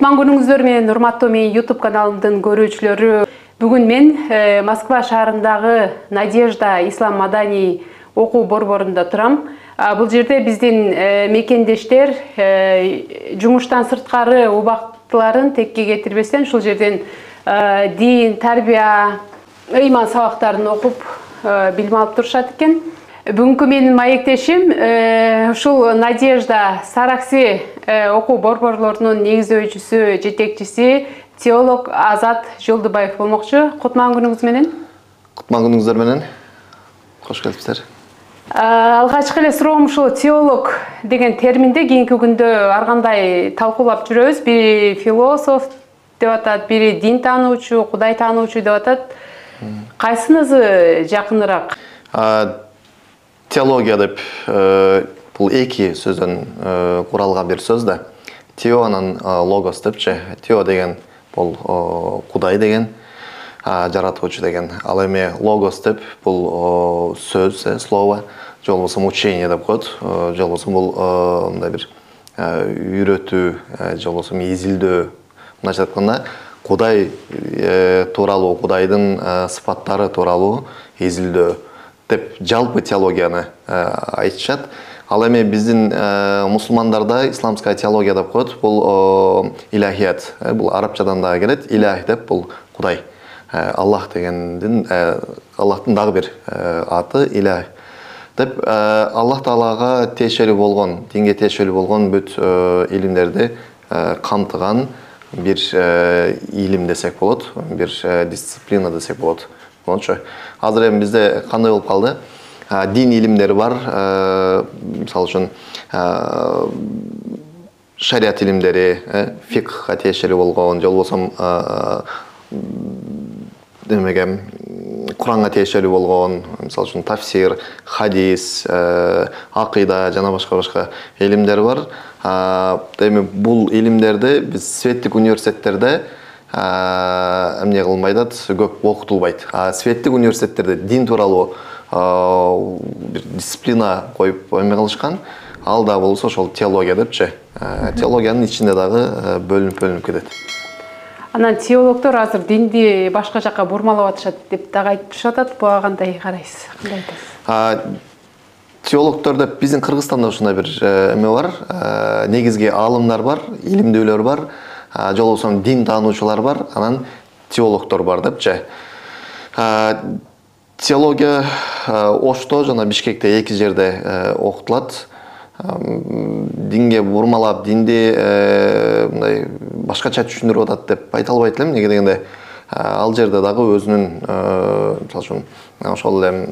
Кутман күнүңүздөр менен урматтуу менин YouTube каналымдын көрүүчүлөрү. Бүгүн мен Москва шаарындагы Надежда Ислам Маданий окуу борборунда турам. Бул жерде биздин мекендештер жумуштан сырткары убактыларын текке кетирбестен ушул жерден дин, тарбия, ыйман сабактарын окуп билим алып турушат экен. Бүгүнкү менин маектешим ушул Надежда Саракси окуу борборлорунун негиздөөчүсү, жетекчиси, теолог Азат Жолдубаев болмокчу. Кутман күнүңүз менен. Кутман күнүңүздөр менен. Кош келипсиздер. Алгачкы эле суроом ушул теолог деген терминди кийинки күндө ар кандай талкуулап жүрөбүз. Бири философ деп атат, бири дин таануучу, Кудай таануучу деп атат. Кайсынысы жакыныраак? Теология деп бул эки сөздөн куралган бир сөз да. Тео анан логос депчи. Тео деген бул Кудай деген, жаратуучу деген. Ал эми логос деп бул сөз, слово, же болбосо учение деп коет. Же болбосо бул мындай бир үйрөтүү, же болбосо изилдөө. Мындайча айтканда, Кудай тууралуу, Кудайдын сыпаттары тууралуу изилдөө деп жалпы теологияны айтышат. Ал эми биздин мусулмандарда исламская теология деп коет. Бул илахият. Бул арабчадан да келет. Илах деп бул Кудай. Аллах дегендин Аллахтын дагы бир аты илах деп Аллах Таалага тиешелүү болгон, динге тиешелүү болгон бүт илимдерди камтыган бир илим десек болот, бир дисциплина десек болот. Азыр эми бизде кандай болуп калды? Дин илимдери бар, мисалы үчүн шариат илимдери, фикхка тиешелүү болгон, же болбосо демеге Куранга тиешелүү болгон, мисалы үчүн тафсир, хадис, акыйда жана башка илимдер бар. Эми бул илимдерди биз светтик университеттерде эмне кылынбайт, көп окутулбайт. Светтик университеттерде дин тууралуу бир дисциплина коюп эме кылышкан. Ал да болсо ошол теология депчи. Теологиянын ичинде дагы бөлүнүп кетет. Анан теологдор азыр динди башка жака бурмалап атышат деп дагы айтып турушат. Буга кандай карайсыз? Кандай айтасыз? Теологдор деп биздин Кыргызстанда ушундай бир эме бар. Негизги аалымдар бар, илимдүүлөр бар, же болбосо дин таануучулар бар, анан теологдор бар депчи. Теология Ошто жана Бишкекте эки жерде окутулат. Динге бурмалап, динди мындай башкача түшүндүрүп атат деп айта албайт элем. Неге дегенде ал жерде дагы өзүнүн, мисалы үчүн, ошол эле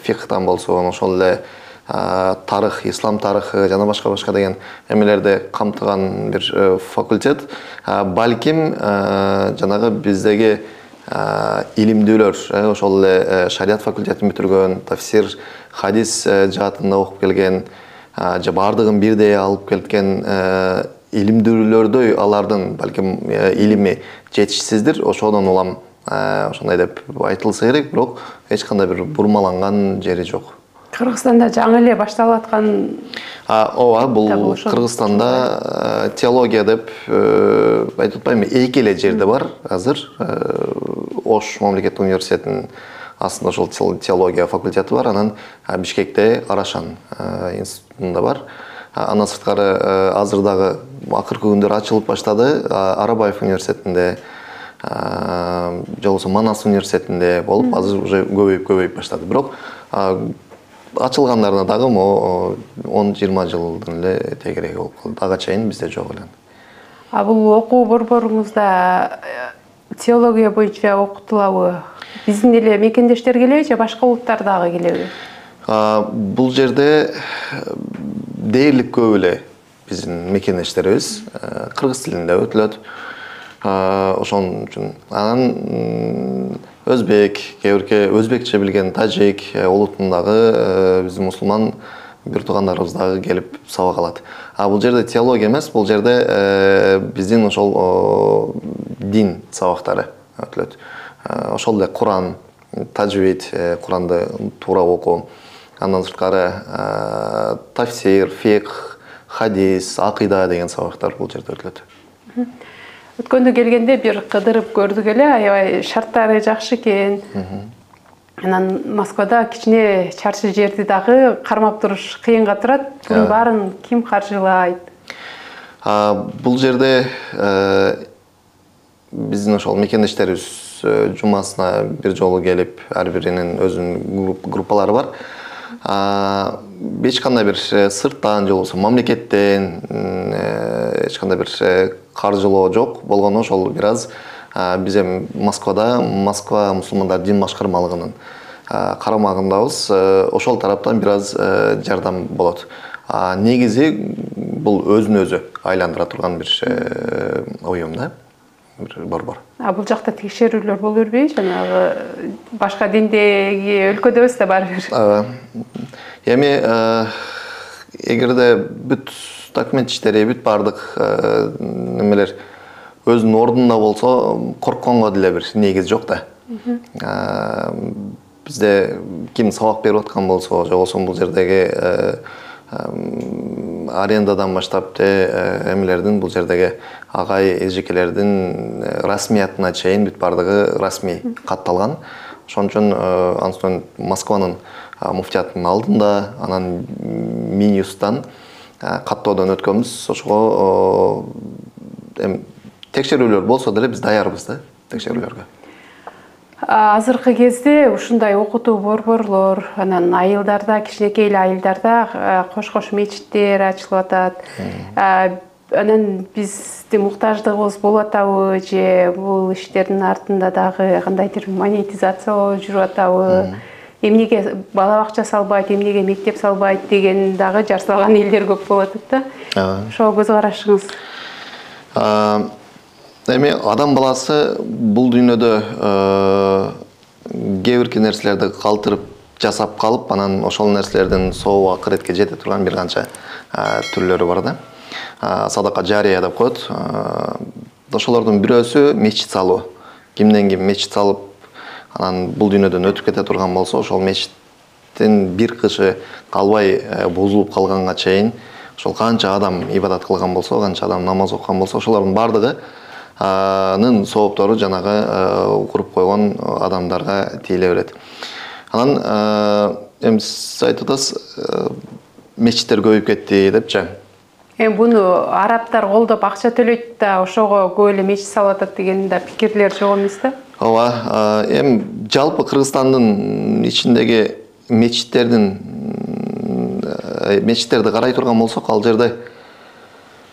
фикхтан болсо, ошол эле тарых, ислам тарыхы жана башка деген эмелерди камтыган бир факультет. Балким жанагы биздеги илимдүүлөр, ошол эле шариат факультетин бүтүргөн, тафсир, хадис жаатында окуп келген, же бардыгын бирдей алып келген илимдүүлөрдөй алардын балким илими жетишсиздир. Ошодон улам ошондой деп айтылса керек, бирок эч кандай бир бурмаланган жери жок. Кыргызстанда жаңы эле башталып аткан. Ооба, бул Кыргызстанда теология деп айтып атпаймынбы, эки эле жерде бар азыр. Ош мамлекеттик университетинин астында ошол теология факультети бар, анан Бишкекте Арашан институтунда бар. Андан сырткары азыр дагы акыркы күндөр ачылып баштады. Арабаев университетинде, же болбосо Манас университетинде болуп, азыр уже көбөйүп баштады. Бирок ачылгандарына дагы 10-20 жылдын эле тегереги болуп калды. Ага чейин бизде жок эле. Бул окуу борборуңузда теология боюнча окутулабы? Биздин эле мекендештер келеби же башка улуттар дагы келеби? Бул жерде дээрлик көп эле биздин мекендештерибиз кыргыз тилинде өтүлөт. Ошон үчүн анан өзбек, кээ өзбекче билген тажик улутундагы биздин мусулман бир туугандарыбыз дагы келип сабак алат. Бул жерде теология эмес, бул жерде биздин ошол дин сабактары өтүлөт. Ошол эле Куран, таджвид, Куранды туура окуу, андан сырткары тафсир, фикх, хадис, акыйда деген сабактар бул жерде өтүлөт. Өткөндө келгенде бир кыдырып көрдүк эле, аябай шарттары жакшы экен. Анан Москвада кичине чарчы жерди дагы кармап туруш кыйынга турат. Бунун баарын ким каржылайт? Бул жерде биздин ошол мекендештерибиз жумасына бир жолу келип, ар биринин өзүнүн группалары бар. Эч кандай бир сырттан же болбосо мамлекеттен эч кандай бир каржылоо жок болгону ошол бир аз биз эми Москва мусулмандар дин башкармалыгынын карамагындабыз. Ошол тараптан бир аз жардам болот. Негизи бул өзүн өзү айландыра турган бир уюм да. Борбор. Бул жакта текшерүүлөр боло бербейби? Жанагы башка диндеги өлкөдөбүз да бар бир. Эми эгерде бүт документ иштери, бүт бардык немелер өзүнүн ордунда болсо, коркконго деле бир негиз жок да. Бизде ким сабак берип аткан болсо, же болбосо бул жердеги арендадан баштап эмелердин бул жердеги агай эжекелердин расмиятына чейин бүт бардыгы расмий катталган. Ошон үчүн ансын Москванын муфтиятынын алдында, анан Минюстан каттоодон өткөнбүз. Ошого текшерүүлөр болсо деле биз даярбыз да текшерүүлөргө. Азыркы кезде ушундай окутуу борборлор, анан айылдарда, кичинекей эле айылдарда кош-кош мечиттер ачылып атат. Анан биздин муктаждыгыбыз болуп атабы же бул иштердин артында дагы кандайдыр монетизация жүрүп атабы? Эмнеге бала бакча салбайт, эмнеге мектеп салбайт деген дагы жар салган элдер көп болуп атат да. Ошого көз карашыңыз? Эми адам баласы бул дүйнөдө кээ бирки нерселерди калтырып жасап калып, анан ошол нерселердин сообу акыретке жете турган бир канча түрлөрү бар да. Садака жария деп коет. Ошолордун бирөөсү мечит салуу. Кимден ким мечит салып, анан бул дүйнөдөн өтүп кете турган болсо, ошол мечиттин бир кышы калбай бузулуп калганга чейин, ошол канча адам ибадат кылган болсо, канча адам намаз окуган болсо, ошолордун бардыгы сооптору жанагы куруп койгон адамдарга тийиле берет. Анан эми сиз айтып атасыз, мечиттер көбөйүп кетти депчи. Эми буну арабтар колдоп акча төлөйт да, ошого көп эле мечит салып атат деген да пикирлер жок эмес да? Ооба, эми жалпы Кыргызстандын ичиндеги мечиттерди карай турган болсок, ал жерде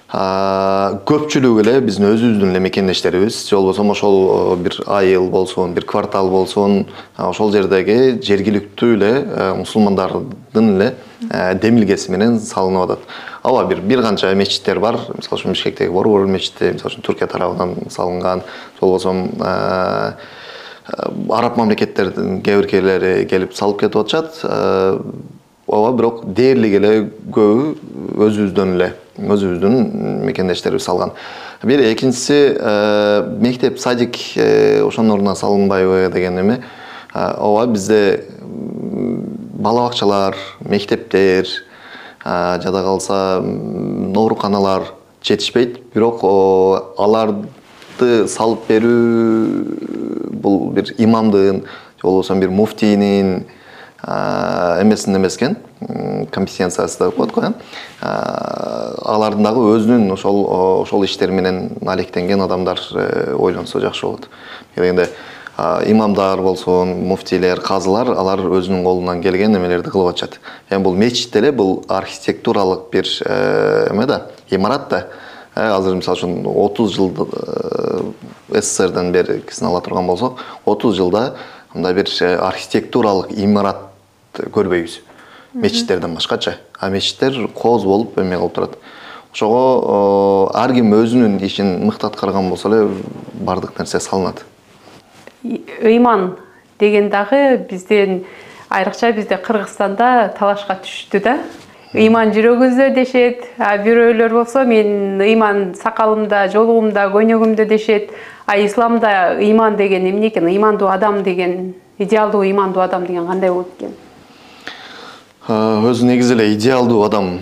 көпчүлүгү эле биздин өзүбүздүн эле мекендештерибиз, же болбосо ошол бир айыл болсун, бир квартал болсун, ошол жердеги жергиликтүү эле мусулмандардын эле демилгеси менен салынып атат. Ооба, бир канча мечиттер бар. Мисалы үчүн Бишкектеги Борбор мечити, мисалы үчүн Түркия тарабынан салынган, же болбосо араб мамлекеттердин кээ биркелери келип салып кетип атышат. Ооба, бирок дээрлик эле көбү өзүбүздүн мекендештерибиз салган. Бир экинчиси мектеп, садик ошонун ордуна салынбайбы деген эме. Ооба, бизде бала бакчалар, мектептер, жада калса ооруканалар жетишпейт, бирок аларды салып берүү бул бир имамдын, же болбосо бир муфтийнин эмесин компетенциясы деп коет го. Алардын дагы өзүнүн ошол иштер менен алектенген адамдар ойлонсо жакшы болот. Дегенде имамдар болсун, муфтийлер, казылар, алар өзүнүн колунан келген эмелерди кылып атышат. Эми бул мечит деле бул архитектуралык бир эме да, имарат да. Азыр мисалы үчүн 30 жыл СССРден беркисин ала турган болсок, 30 жылда мындай бир архитектуралык имарат көрбөйбүз. Мечиттерден башкача. Мечиттер кооз болуп эме кылып турат. Ошого ар ким өзүнүн ишин мыкты аткарган болсо эле бардык нерсе салынат. Ыйман деген дагы бизден айрыкча бизде Кыргызстанда талашка түштү да. Ыйман жүрөгүбүздө дешет, бирөөлөр болсо мен ыйман сакалымда, жолугумда, көйнөгүмдө дешет. Исламда ыйман деген эмне экен? Ыймандуу адам деген, идеалдуу ыймандуу адам деген кандай болот экен? Өзү негизи эле идеалдуу адам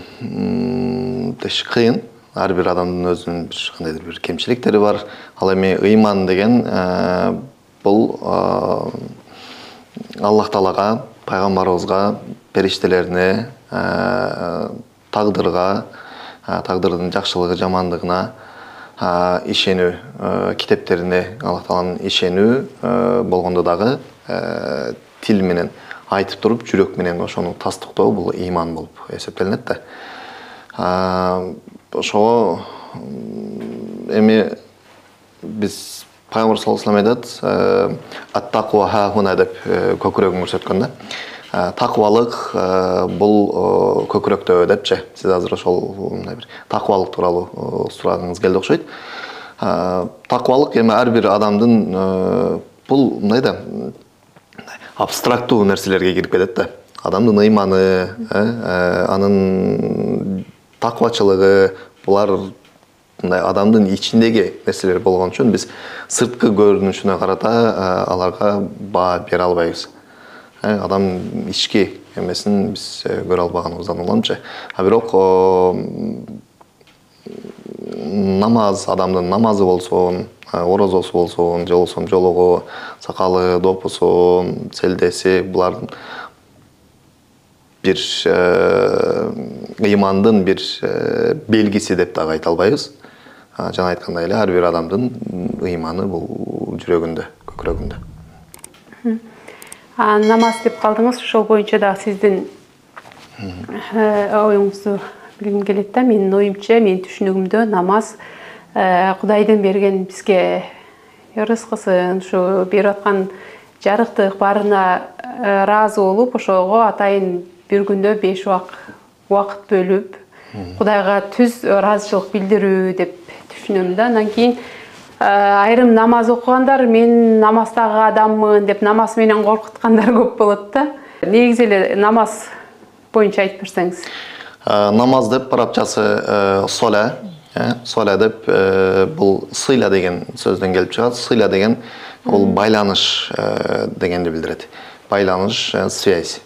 деш кыйын. ар бир адамдын өзүнүн бир кандайдыр бир кемчиликтери бар. Ал эми ыйман деген бул Аллах Таалага, пайгамбарыбызга, периштелерине, тагдырга, тагдырдын жакшылыгы, жамандыгына ишенүү, китептерине Аллах Тааланын ишенүү болгондо дагы тил менен айтып туруп, жүрөк менен ошону тастыктоо бул ыйман болуп эсептелинет да. Ошого эми биз Пайгамбар саллаллаху алейхи ва саллям айтат, ат-тақва ха-хуна деп көкүрөгүн көрсөткөн да. Тақвалык бул көкүрөктө депчи. Сиз азыр ошол мындай бир тақвалык тууралуу сурагыңыз келди окшойт. Тақвалык эми ар бир адамдын бул мындай да абстрактуу нерселерге кирип кетет да. Адамдын ыйманы, анын таквачылыгы, булар мындай адамдын ичиндеги нерселер болгон үчүн биз сырткы көрүнүшүнө карата аларга баа бере албайбыз. Адам ички эмесин биз көрө албаганыбыздан уланчы. Бирок намаз, адамдын намазы болсун, орозосу болсун, же болбосо жолугу, сакалы, допусу, селдеси, булардын бир ыймандын бир белгиси деп дагы айта албайбыз. Жана айткандай эле ар бир адамдын ыйманы бул жүрөгүндө, көкүрөгүндө. Намаз деп калдыңыз, ошол боюнча дагы сиздин оюңузду билгим келет да. Менин оюмча, менин түшүнүгүмдө намаз Кудайдын берген бизге рызкысын, ушу берип аткан жарыктык баарына ыраазы болуп, ошого атайын бир күндө 5 убакыт бөлүп, Кудайга түз ыраазычылык билдирүү деп түшүнөм да. Андан кийин айрым намаз окугандар мен намаздагы адаммын деп намаз менен коркуткандар көп болот да. Негизи эле намаз боюнча айтып берсеңиз. Намаз деп арабчасы соля, соля деп бул сыйла деген сөздөн келип чыгат. Сыйла деген бул байланыш дегенди билдирет. Байланыш, связь.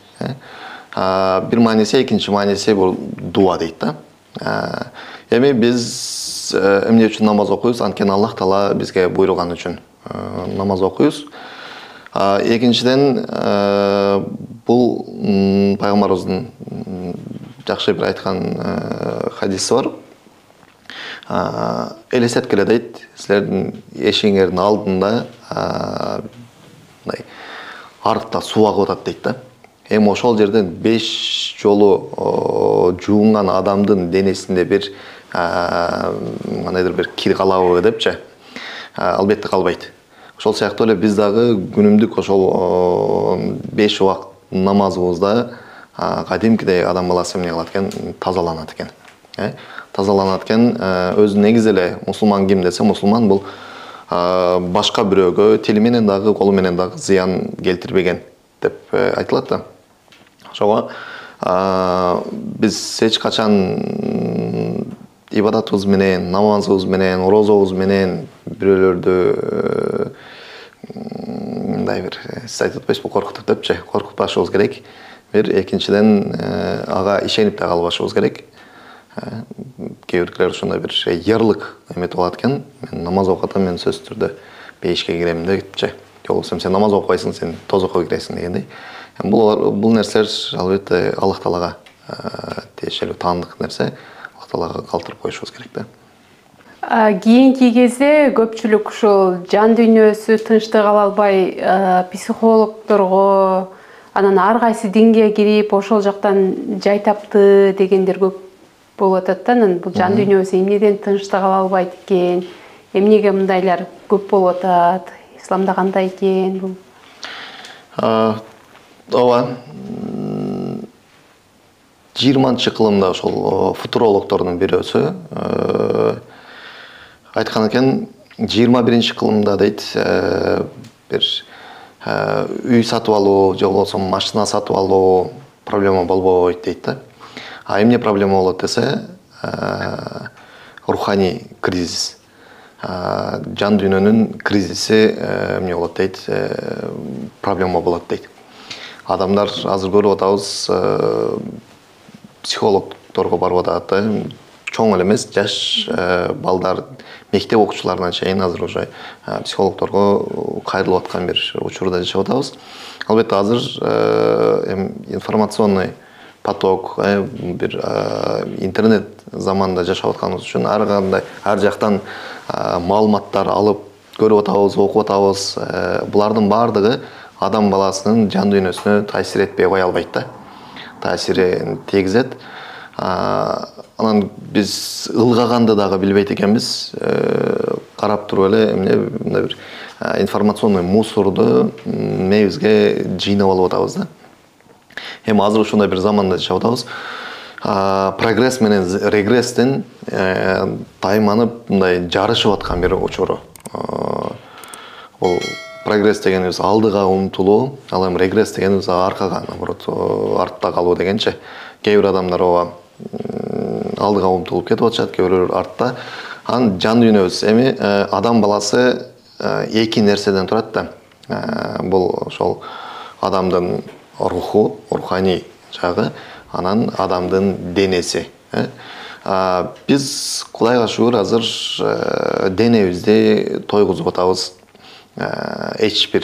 Бир мааниси, экинчи мааниси бул дуа дейт да. Эми биз эмне үчүн намаз окуйбуз? Анткени Аллах Таала бизге буйруган үчүн намаз окуйбуз. Экинчиден бул пайгамбарыбыздын жакшы бир айткан хадиси бар. Элестеткиле дейт, силердин эшигиңердин алдында мындай арыкта суу агып атат дейт да. Эми ошол жерден 5 жолу жуунган адамдын денесинде бир кандайдыр бир кир калабы депчи, албетте калбайт. Ошол сыяктуу эле биз дагы күнүмдүк ошол 5 убакыт намазыбызда кадимкидей адам баласы эмне кылат экен? Тазаланат экен. Тазаланат экен. Өзү негизи эле мусулман ким десе, мусулман бул башка бирөөгө тили менен дагы, колу менен дагы зыян келтирбеген деп айтылат да. Ошого биз эч качан ибадатыбыз менен, намазыбыз менен, орозобуз менен бирөөлөрдү мындай бир сиз айтып атпайсызбы, коркутуп депчи, коркутпашыбыз керек. Бир экинчиден ага ишенип да калбашыбыз керек. Кээ биркилер ушундай бир ярлык эметип алат экен. Мен намаз окуп атам, мен сөзсүз түрдө бейишке кирем депчи. Же болбосо сен намаз окубайсың, сен тозокко киресиң дегендей. Бул нерселер албетте Аллах Таалага тиешелүү таандык нерсе. Аллах Таалага калтырып коюшубуз керек да. Кийинки кезде көпчүлүк ушул жан дүйнөсү тынчтык ала албай психологдорго, анан ар кайсы динге кирип ошол жактан жай тапты дегендер көп болуп атат да. Анан бул жан дүйнөбүз эмнеден тынчтык ала албайт экен, эмнеге мындайлар көп болуп атат, исламда кандай экен бул? Ооба. 20-кылымда ошол футурологдордун бирөөсү айткан экен, 21-кылымда дейт, бир үй сатып алуу же болбосо машина сатып алуу проблема болбойт дейт да. Эмне проблема болот десе, руханий кризис. Жан дүйнөнүн кризиси эмне болот дейт, проблема болот дейт. Адамдар азыр көрүп атабыз, психологдорго барып атат да, чоң эле эмес, жаш балдар, мектеп окуучуларына чейин азыр уже психологторго кайрылып аткан бир учурда жашап атабыз. Албетте азыр информационный поток, бир интернет заманында жашап атканыбыз үчүн ар кандай ар жактан маалыматтар алып көрүп атабыз, окуп атабыз. Булардын баардыгы адам баласынын жан дүйнөсүнө таасир этпей кое албайт да. Таасирин тийгизет. Анан биз ылгаганды дагы билбейт экенбиз. Карап туруп эле эмне мындай бир информационный мусорду мээбизге жыйнап алып атабыз да. Эми азыр ушундай бир заманда жашап атабыз. Прогресс менен регресстин тайманып мындай жарышып аткан бир учуру. Бул прогресс дегенибиз алдыга умтулуу, ал эми регресс дегенибиз аркага, наоборот, артта калуу дегенчи. Кээ бир адамдар ооба алдыга умтулуп кетип атышат, кээ бирөө артта. Анын жан дүйнөбүз эми адам баласы эки нерседен турат да. Бул ошол адамдын руху, руханий жагы, анан адамдын денеси. Биз Кудайга шүгүр азыр денебизди тойгузуп атабыз. Эч бир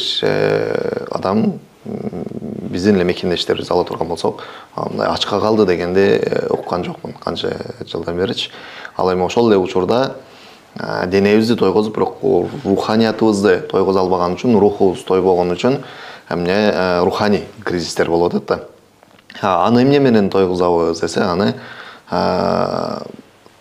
адам биздин эле мекендештерибиз ала турган болсок, мындай ачка калды дегенди уккан жокмун канча жылдан беричи. Ал эми ошол эле учурда денебизди тойгузуп, бирок руханиятыбызды тойгуза албаган үчүн, рухубуз тойбогон үчүн эмне руханий кризистер болуп атат да. Аны эмне менен тойгузабыз десе, аны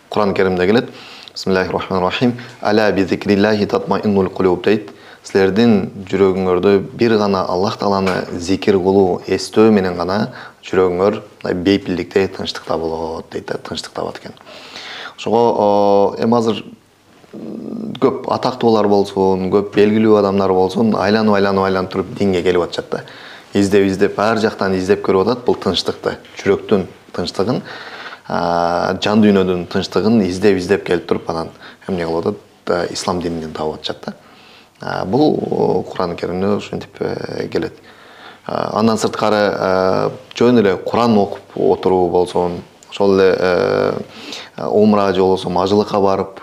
Кур'ан Керимде келет. Бисмиллахир-рахманир-рахим. Аля би зикриллахи татмаиннул кулуб дейт. Силердин жүрөгүңөрдө бир гана Аллах Тааланы зикир кылуу, эстөө менен гана жүрөгүңөр бейпилдикте, тынчтыкта болот дейт, тынчтык табат экен. Ошого эми азыр көп атактуулар болсун, көп белгилүү адамдар болсун, айланып туруп динге келип атышат да. Издеп, ар жактан издеп көрүп атат бул тынчтыкты, жүрөктүн тынчтыгын, жан дүйнөдүн тынчтыгын издеп келип туруп анан эмне кылып атат, ислам дининен таап атышат да. Бул Кур'ан Керимде ушинтип келет. Андан сырткары жөн эле Кур'ан окуп отуруу болсун, ошол эле умра же болбосо мажылыкка барып,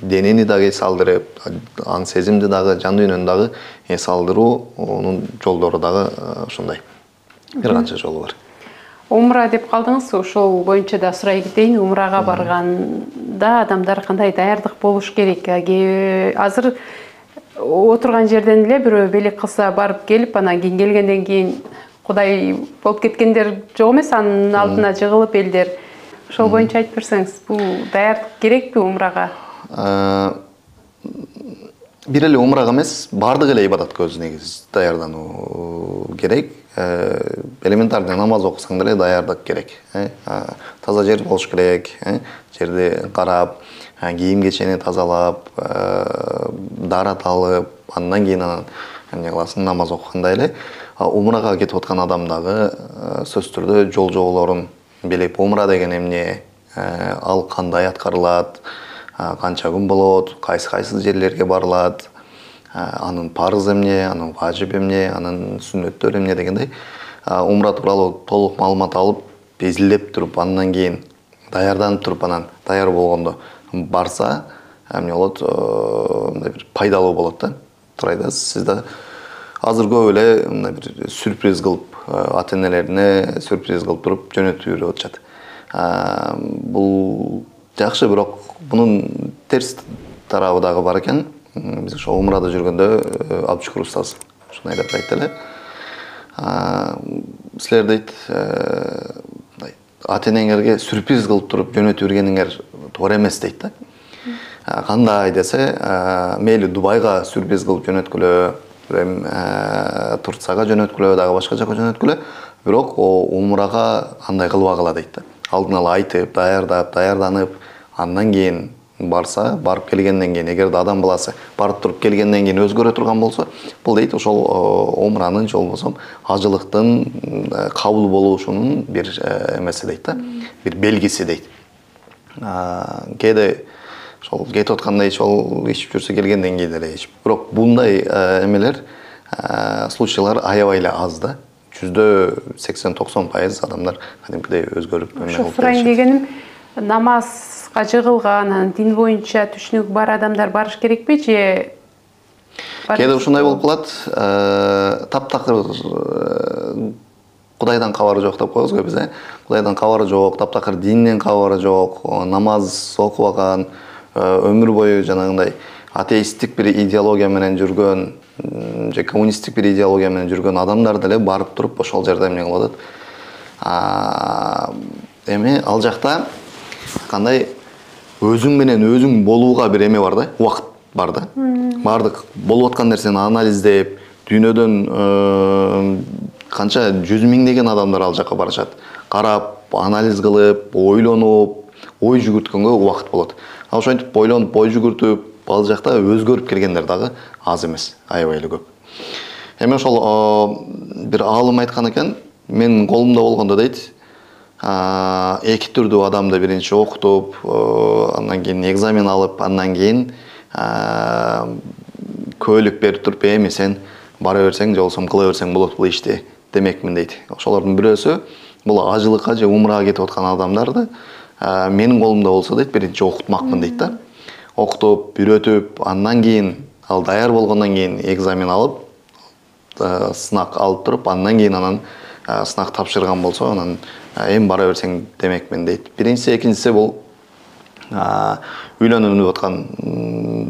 денени дагы эс алдырып, аң сезимди дагы, жан дүйнөнү дагы эс алдыруунун жолдору дагы ушундай. Бир канча жолу бар. Умра деп калдыңыз, ошол боюнча да сурай кетейин. Умрага барганда адамдар кандай даярдык болуш керек? Азыр отурган жерден эле бирөө белек кылса барып келип, анан келгенден кийин Кудай болуп кеткендер жок эмес, анын алдына жыгылып элдер. Ошол боюнча айтып берсеңиз, бул даярдык керекпи умрага? Бир эле умрага эмес, бардык эле ибадатка өзү негиз даярдануу керек. Элементарный намаз окусаң деле даярдык керек. Таза жер болуш керек, жерди карап, кийим кечени тазалап, дарат алып, андан кийин эмне кыласың, намаз окугандай эле. Умрага кетип аткан адам дагы сөзсүз түрдө жол жоболорун билип, умра деген эмне, ал кандай аткарылат, канча күн болот, кайсы жерлерге барылат, анын парыз эмне, анын важип эмне, анын сүннөттөрү эмне дегендей умра тууралуу толук маалымат алып, изилдеп туруп, андан кийин даярданып туруп, анан даяр болгондо барса, эмне болот, мындай бир пайдалуу болот да. Турайда сизде азыр көп эле мындай бир сюрприз кылып, ата-энелерине сюрприз кылып туруп жөнөтүп жүрүп атышат. Бул жакшы, бирок бунун терс тарабы дагы бар экен. Биз ошо умрада жүргөндө Абдушкур устаз ушуну деп айтты эле. Силер дейт, ата-энеңерге сюрприз кылып туруп жөнөтүп жүргениңер туура эмес дейт да. Кандай десе, мейли Дубайга сюрприз кылып жөнөткүлө, Турцияга жөнөткүлө, дагы башка жака жөнөткүлө, бирок умрага андай кылбагыла дейт да. Алдын ала айтып, даярданып, андан кийин барса, барып келгенден кийин, эгерде адам баласы барып туруп келгенден кийин өзгөрө турган болсо, бул дейт ошол умранын же болбосо ажылыктын кабыл болушунун бир эмеси дейт да, бир белгиси дейт. Кээде ошол кетип атканда ошол ичип жүрсө келгенден кийин эле ичип. Бирок мындай эмелер, случайлар аябай эле аз да. 80-90% адамдар кадимкидей өзгөрүп ошо сурайын дегеним, намазга жыгылган, дин боюнча түшүнүгү бар адамдар барыш керекпи же? Кээде ушундай болуп калат. Таптакыр Кудайдан кабары жок деп коебуз го биз, Кудайдан кабары жок, таптакыр динден кабары жок, намаз окубаган, өмүр бою жанагындай атеисттик бир идеология менен жүргөн, же коммунисттик бир идеология менен жүргөн адамдар деле барып туруп ошол жерде эмне кылып атат. Эми ал жакта кандай өзүң менен өзүң болууга бир эме бар да, убакыт бар да. Бардык болуп аткан нерсени анализдеп, дүйнөдөн канча жүз миңдеген адамдар ал жака барышат. Карап, анализ кылып, ойлонуп, ой жүгүрткөнгө убакыт болот. Ал ошентип ойлонуп, ой жүгүртүп, ал жакта өзгөрүп келгендер дагы аз эмес, аябай эле көп. Эми ошол бир аалым айткан экен, менин колумда болгондо дейт, эки түрдүү адамды биринчи окутуп, андан кийин экзамен алып, андан кийин көөлүк берип туруп, эми сен бара берсең же болбосо кыла берсең болот бул ишти демекмин дейт. Ошолордун бирөөсү бул ажылыкка же умрага кетип аткан адамдарды менин колумда болсо дейт, биринчи окутмакмын дейт да. Окутуп, үйрөтүп, андан кийин ал даяр болгондон кийин экзамен алып, сынак алып туруп, андан кийин анан сынак тапшырган болсо, анан эми бара берсең демекмин дейт. Биринчиси, экинчиси бул үйлөнүп аткан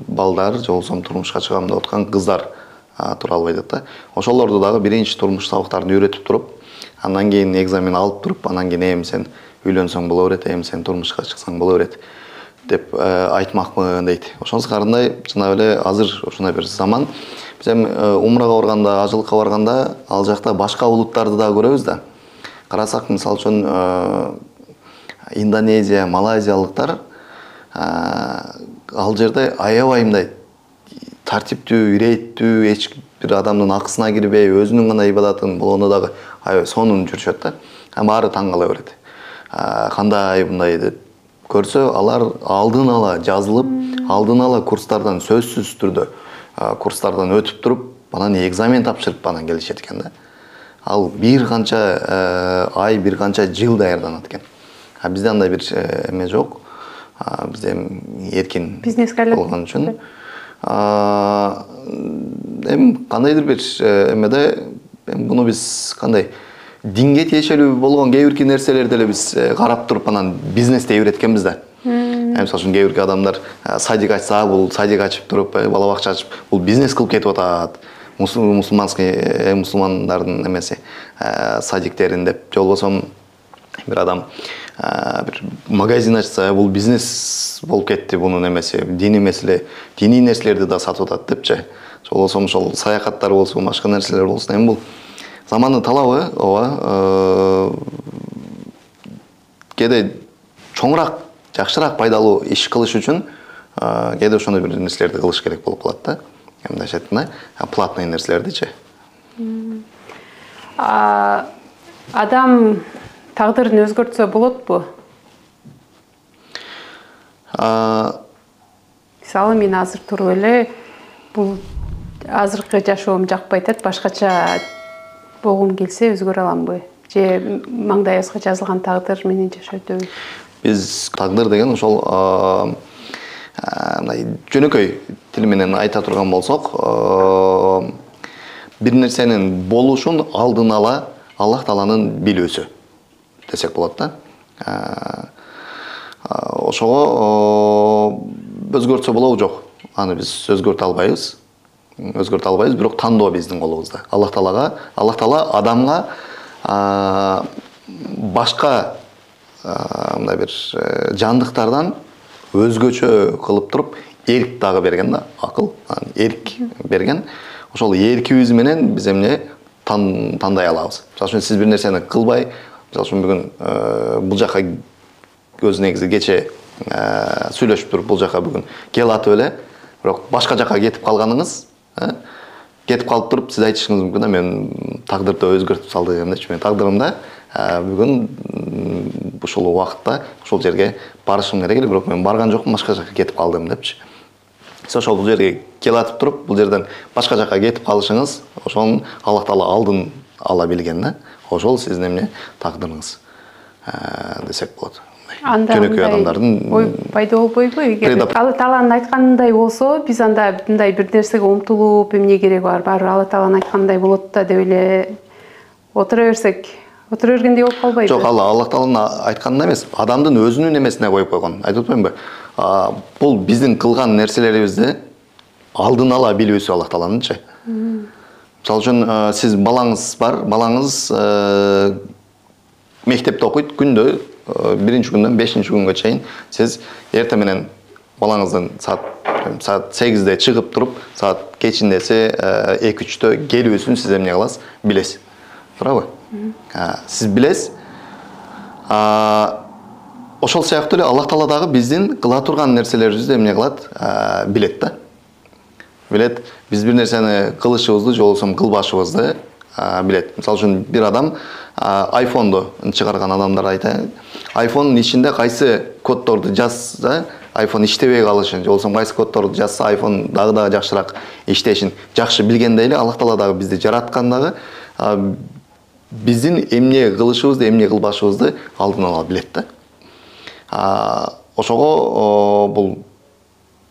балдар же болбосо турмушка чыгам деп аткан кыздар тууралуу айтат да. Ошолорду дагы биринчи турмуш сабактарын үйрөтүп туруп, андан кийин экзамен алып туруп, андан кийин эми сен үйлөнсөң боло берет, эми сен турмушка чыксаң боло берет деп айтмакмын дейт. Ошонусу карындай, жана эле азыр ушундай бир заман. Биз эми умрага барганда, ажылыкка барганда, ал жакта башка улуттарды да көрөбүз да. Карасак, мисалы үчүн Индонезия, малайзиялыктар ал жерде аябай мындай тартиптүү, ирээттүү, эч бир адамдын акысына кирбей, өзүнүн гана ибадатын болгондо дагы аябай сонун жүрүшөт да. Баары таң кала берет. Кандай мындай деп көрсө, алар алдын ала жазылып, алдын ала курстардан, сөзсүз түрдө курстардан өтүп туруп, анан экзамен тапшырып анан келишет экен да. Ал бир канча ай, бир канча жыл даярданат экен. Бизде андай бир эме жок. Бизде эркин болгон үчүн. Эми кандайдыр бир эмеде буну биз кандай динге тиешелүү болгон кээ бирки нерселерди эле биз карап туруп анан бизнесте үйрөткөнбүз да. Мисалы үчүн кээ бирки адамдар садик ачса, бул садик ачып туруп, бала бакча ачып, бул бизнес кылып кетип атат. Мусулмандардын эмеси садиктерин деп, же болбосо бир адам бир магазин ачса, бул бизнес болуп кетти, бунун эмеси, дин эмес эле, диний нерселерди да сатып атат депчи. Же болбосо ошол саякаттар болсун, башка нерселер болсун, эми бул замандын талабы, ооба, кээде чоңураак, жакшыраак пайдалуу иш кылыш үчүн кээде ошондой бир нерселерди кылыш керек болуп калат да. Мындайча айтканда, платный нерселердичи. Адам тагдырын өзгөртсө болотпу? Мисалы, мен азыр туруп эле бул азыркы жашоом жакпай атат, башкача болгум келсе өзгөрө аламбы? Же маңдайыбызга жазылган тагдыр менен жашап өтөбүз? Биз тагдыр деген ошол мындай жөнөкөй тил менен айта турган болсок, бир нерсенин болушун алдын ала Аллах Тааланын билүүсү десек болот да. Ошого өзгөртсө болобу жок? Аны биз өзгөртө албайбыз. Бирок тандоо биздин колубузда. Аллах Таала адамга башка мындай бир жандыктардан өзгөчө кылып туруп эрк дагы берген да, акыл, эрк берген. Ошол эркибиз менен биз эмне тандай алабыз. Мисалы үчүн сиз бир нерсени кылбай, мисалы үчүн бүгүн бул жака көз негизи кече сүйлөшүп туруп бул жака бүгүн кел атып эле, бирок башка жака кетип калганыңыз, кетип калып туруп сиз айтышыңыз мүмкүн да, мен тагдырды өзгөртүп салдым депчи. Мен тагдырымда бүгүн ушул убакытта ушул жерге барышым керек эле, бирок мен барган жокмун, башка жака кетип калдым депчи. Сиз ошол бул жерге кел атып туруп, бул жерден башка жака кетип калышыңыз, ошонун Аллах Таала алдын ала билген да. Ошол сиздин эмне тагдырыңыз десек болот. көнөкөй адамдардын ой пайда болбойбу эгер Алла Тааланын айтканындай болсо биз анда мындай бир нерсеге умтулуп эмне кереги бар баары Алла Тааланын айтканындай болот да деп эле отура бергендей болуп калбайбы? Жок, Алла Тааланын айтканына эмес, адамдын өзүнүн эмесине коюп койгон. Айтып атпаймынбы? Бул биздин кылган нерселерибизди алдын ала билүүсү Алла Тааланынчы. Мисалы үчүн сиз балаңыз бар, балаңыз мектепте окуйт, күндө 1-нчи күндөн 5-нчи күнгө чейин сиз эртең менен балаңыздын саат 8-де чыгып туруп, саат кечиндеси 2-3-тө келүүсүн сиз эмне кыласыз? Билесиз. Туурабы? Сиз билесиз. Ошол сыяктуу эле Аллах Таала дагы биздин кыла турган нерселерибизди эмне кылат? Билет да. Билет, биз бир нерсени кылышыбызды же болбосо кылбашыбызды билет. Мисалы үчүн бир адам iPhone'ду чыгарган адамдар айтат. iPhone'ун ичинде кайсы коддорду жазса, iPhone иштебей калышын, же болбосо кайсы коддорду жазса, iPhone дагы жакшыраак иштешин жакшы билгендей эле Аллах Таала дагы бизди жараткандагы биздин эмне кылышыбызды, эмне кылбашыбызды алдын ала билет да. Ошого бул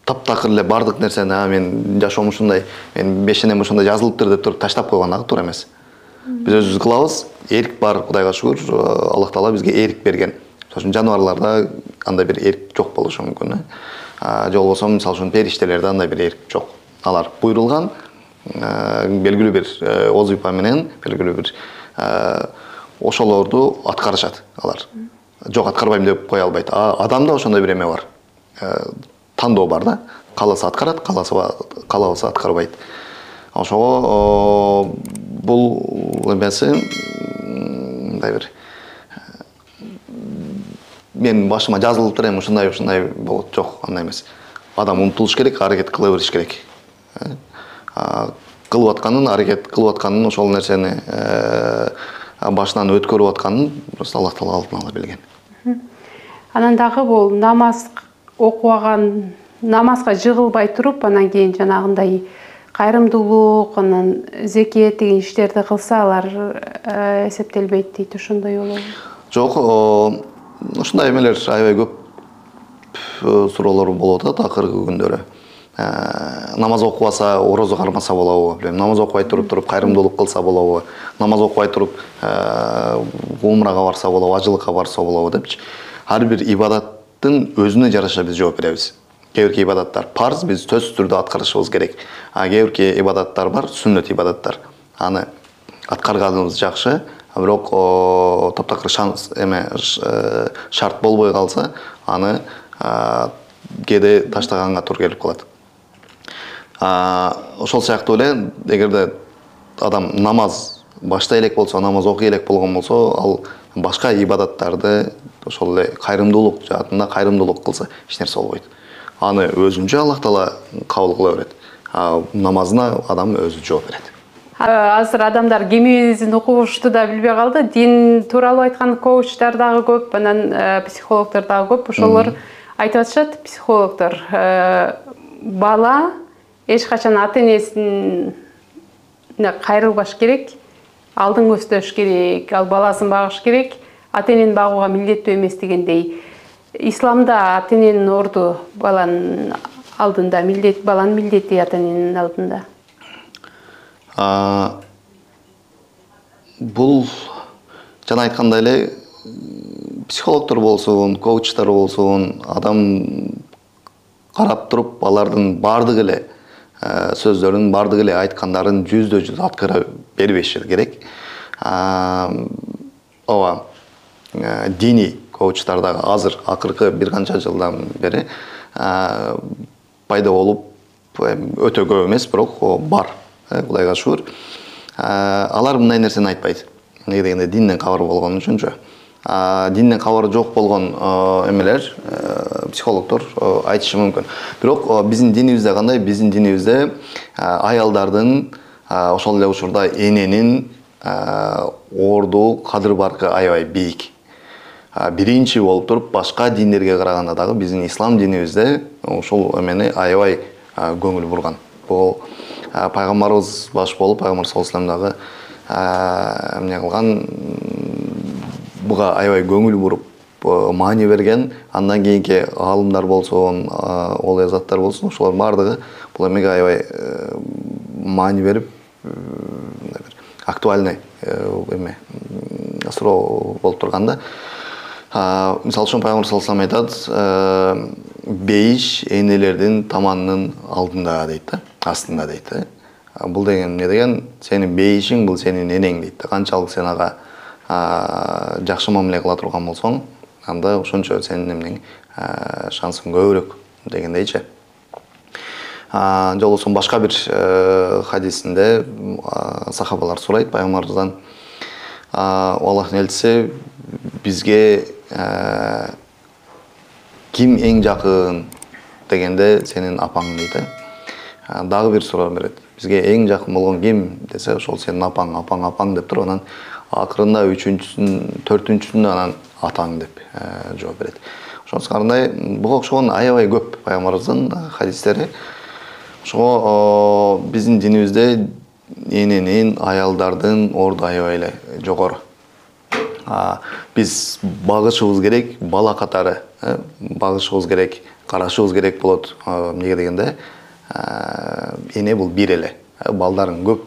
таптакыр эле бардык нерсени мен жашоом ушундай, мен бешенем ушундай жазылыптыр деп туруп таштап койгон дагы туура эмес. Биз өзүбүз кылабыз, эрк бар, Кудайга шүгүр, Аллах Таала бизге эрк берген. Мисалы үчүн жаныбарларда андай бир эрк жок болушу мүмкүн. Же болбосо мисалы үчүн периштелерде андай бир эрк жок. Алар буйрулган белгилүү бир вазифа менен, белгилүү бир ошолорду аткарышат алар. Жок, аткарбайм деп кое албайт. Адамда ошондой бир эме бар. Тандоо бар да. Кааласа аткарат, каалабаса аткарбайт. Ошого бул эмеси мындай бир мен башыма жазылыптыр, эми ушундай болот. Жок, андай эмес. Адам умтулуш керек, аракет кыла бериш керек. Кылып атканын, аракет кылып атканын, ошол нерсени башынан өткөрүп атканын просто Аллах Таала алдын ала билген. Анан дагы бул намаз окубаган, намазга жыгылбай туруп, анан кийин жанагындай кайрымдуулук, анан зекет деген иштерди кылса, алар эсептелбейт дейт, ошондой болобу? Жок, ушундай эмелер аябай көп суроолор болот да акыркы күндөрү. Намаз окубаса, орозо кармаса болобу? Намаз окубай туруп кайрымдуулук кылса болобу? Намаз окубай туруп умрага барса болобу, ажылыкка барса болобу депчи. Ар бир ибадаттын өзүнө жараша биз жооп беребиз. Кээ бирки ибадаттар парз, биз сөзсүз түрдө аткарышыбыз керек. Кээ бирки ибадаттар бар, сүннөт ибадаттар. Аны аткарганыбыз жакшы, бирок таптакыр шарт болбой калса, аны кээде таштаганга туура келип калат. Ошол сыяктуу эле, эгерде адам намаз баштай элек болсо, намаз окуй элек болгон болсо, ал башка ибадаттарды ошол эле кайрымдуулук жаатында кайрымдуулук кылса, эч нерсе болбойт. Аны өзүнчө Аллах Таала кабыл кыла берет. Намазына адам өзү жооп берет. Азыр адамдар кемибизин окубушту да билбей калды. Дин тууралуу айткан коучтар дагы көп, анан психологдор дагы көп. Ошолор айтып атышат, психологдор, бала эч качан ата энесине кайрылбаш керек, алдын көздөш керек, ал баласын багыш керек, ата энени багууга милдеттүү эмес дегендей. Исламда ата эненин орду баланын алдында, баланын милдети ата эненин алдында. Бул жана айткандай эле психологдор болсун, коучтар болсун, адам карап туруп алардын бардыгы эле сөздөрүн, бардыгы эле айткандарын жүздө-жүз аткара бербеши керек. Ооба, диний коучтар дагы азыр акыркы бир канча жылдан бери пайда болуп өтө көп эмес, бирок бар. Кудайга шүгүр. Алар мындай нерсени айтпайт. Эмне дегенде динден кабар болгон үчүнчү. Динден кабары жок болгон эмелер психологдор айтышы мүмкүн. Бирок биздин динибизде кандай? Биздин динибизде аялдардын ошол эле учурда эненин орду, кадыр баркы аябай бийик. Биринчи болуп туруп башка диндерге караганда дагы биздин ислам динибизде ошол эмени аябай көңүл бурган. Бул пайгамбарыбыз баш болуп, пайгамбар саллаллаху алейхи вассалам дагы эмне кылган, буга аябай көңүл буруп маани берген, андан кийинки аалымдар болсун, ол заттар болсун, ошолор бардыгы бул эмеге аябай маани берип, актуальный эме суроо болуп турганда. Мисалы үчүн Пайгамбар саллаллаху алейхи ва саллям айтат, бейиш энелердин таманынын алдында дейт да, астында дейт да. Бул деген эмне деген, сенин бейишиң бул сенин энең дейт да. Канчалык сен ага жакшы мамиле кыла турган болсоң, анда ошончо сенин эмнең шансың көбүрөөк дегендейчи. Жолосун башка бир хадисинде сахабалар сурайт пайгамбарыбыздан, Аллахтын элчиси бизге ким эң жакын дегенде сенин апаң дейт. Дагы бир суроо берет. Бизге эң жакын болгон ким десе, ошол сенин апаң деп туруп, анан акырында 3-чүсүн, 4-чүсүндө анан атаң деп жооп берет. Ошонусу карандай буга окшогон аябай көп пайгамбарыбыздын хадистери. Ошого биздин динибизде эненин, аялдардын орду аябай эле жогору. Биз багышыбыз керек, бала катары багышыбыз керек, карашыбыз керек болот. Эмнеге дегенде, эне бул бир эле. Балдарың көп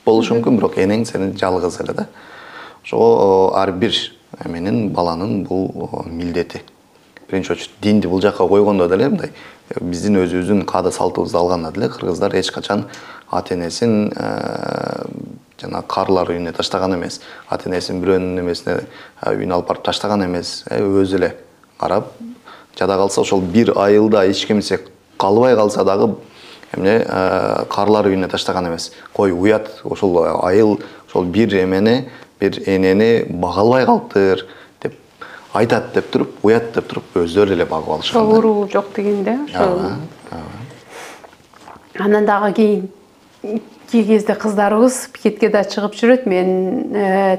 болушу мүмкүн, бирок энең сенин жалгыз эле да. Ошого ар бир эменин, баланын бул милдети. Биринчи очередь динди бул жакка койгондо деле мындай биздин өзүбүздүн каада салтыбызды алганда деле кыргыздар эч качан ата-энесин жана карлар үйүнө таштаган эмес, ата-энесин бирөөнүн эмесине үйүнө алып барып таштаган эмес, өзү эле карап, жада калса ошол бир айылда эч кимсе калбай калса дагы эмне карлар үйүнө таштаган эмес. Кой уят, ошол айыл, ошол бир эмени, бир энени бага албай калыптыр деп айтат деп туруп, уят деп туруп өздөрү эле багып алышкан. Уруу жок дегенде. Анан дагы кей кезде кыздарыбыз пикетке да чыгып жүрөт. Мен